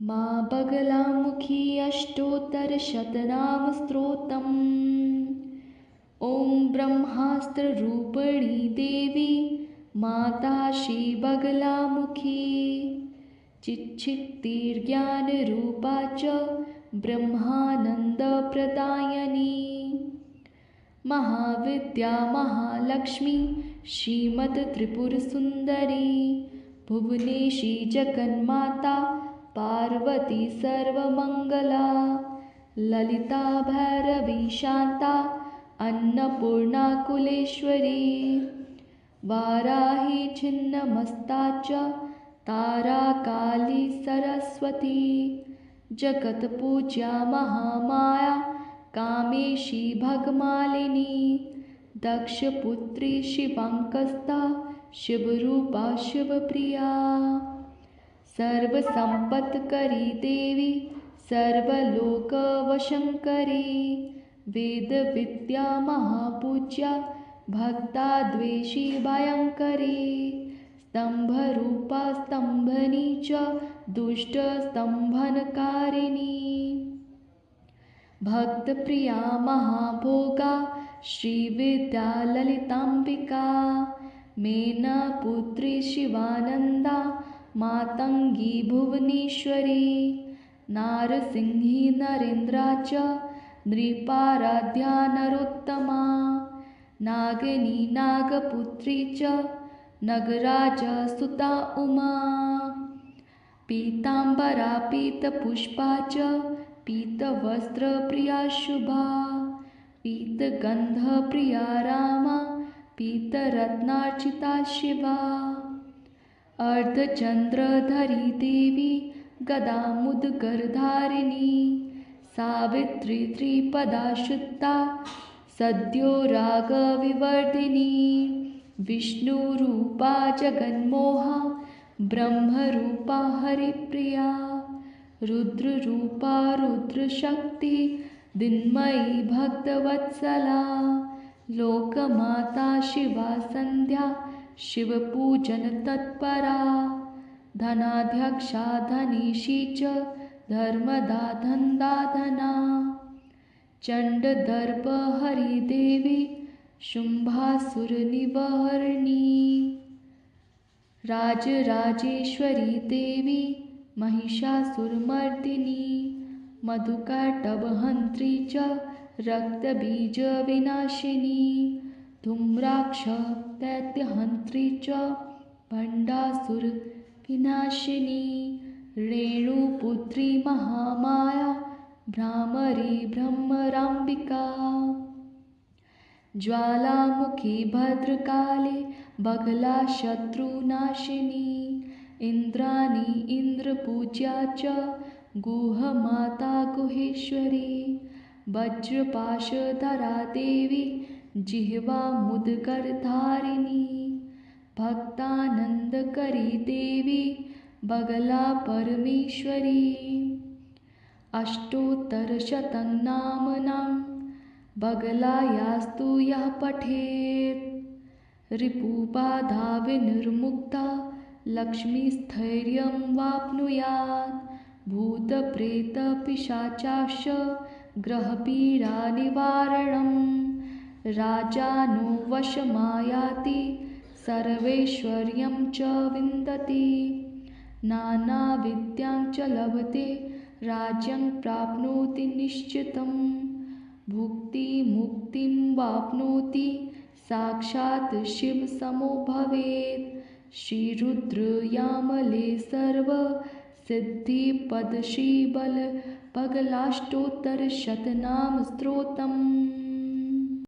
माँ बगलामुखी अष्टोत्तरशतनाम स्तोत्रम्। ॐ ब्रह्मास्त्ररूपिणी देवी माता श्री बगलामुखी। चिच्छित्तिर्ज्ञानरूपा च ब्रह्मानन्दप्रदायिनी। महाविद्या महालक्ष्मी श्रीमत्त्रिपुरसुन्दरी। भुवनेशी जगन्माता पार्वती सर्वमङ्गला। ललिता भैरवी शान्ता अन्नपूर्णा कुलेश्वरी। वाराही छिन्नमस्ता च तारा काली सरस्वती। जगत्पूज्या महामाया कामेशी भगमालिनी। दक्षपुत्री शिवाङ्कस्ता शिवरूपा शिवप्रिया। सर्वसम्पत्करी देवी सर्वलोकवशङ्करी। वेदविद्या महापूज्या भक्ताद्वेषी भयङ्करी। स्तम्भरूपा स्तम्भनी च दुष्टस्तम्भनकारिणी। भक्तप्रिया महाभोगा श्रीविद्या ललिताम्बिका। मेनापुत्री शिवानन्दा मातङ्गी भुवनेश्वरी। नारसिंही नरेन्द्रा च नृपाराध्या नरोत्तमा। नागिनी नागपुत्री च नगराजसुता उमा। पीताम्बरा पीतपुष्पा च पीतवस्त्रप्रिया शुभा। पीतगन्धप्रिया रामा पीतरत्नार्चिता शिवा। अर्धचन्द्रधरी देवी गदामुद्गरधारिणी। सावित्री त्रिपदा शुद्धा सद्यो रागविवर्धिनी। विष्णुरूपा जगन्मोहा ब्रह्मरूपा हरिप्रिया। रुद्ररूपा रुद्रशक्ति दिन्मयी भक्तवत्सला। लोकमाता शिवा सन्ध्या शिवपूजनतत्परा। धनाध्यक्षा धनीशी च धर्मदा धन्दाधना। चण्डदर्पहरी देवी शुम्भासुरनिवारिणी। राजराजेश्वरी देवी महिषासुरमर्दिनी। मधुकैटभहन्त्री च रक्तबीजविनाशिनी। धूम्राक्ष दैत्यहन्त्री च भण्डासुरविनाशिनी। रेणुपुत्री महामाया भ्रामरी भ्रमराम्बिका। ज्वालामुखी भद्रकाली बगला शत्रुनाशिनी। इन्द्राणी इन्द्रपूज्या च गुहमाता गुहेश्वरी। वज्रपाशधरा देवी जिह्वा मुद्गरधारिणी। भक्तानन्दकरी देवी बगला परमेश्वरी। अष्टोत्तरशतं नाम्नां बगलायास्तु यः पठेत्। रिपुबाधा विनिर्मुक्ता लक्ष्मीस्थैर्यं वाप्नुयात्। भूतप्रेतपिशाचांश ग्रहपीडानिवारणं। राजानो वशमायाति सर्वैश्वर्यं च विन्दति। नानाविद्यां च लभते राज्यं प्राप्नोति निश्चितं। भुक्तिमुक्तिं वाप्नोति साक्षात् शिवसमो भवेत्। श्रीरुद्रयामले सर्वसिद्धिपद श्रीबलबगलाष्टोत्तरशतनाम स्तोत्रम्।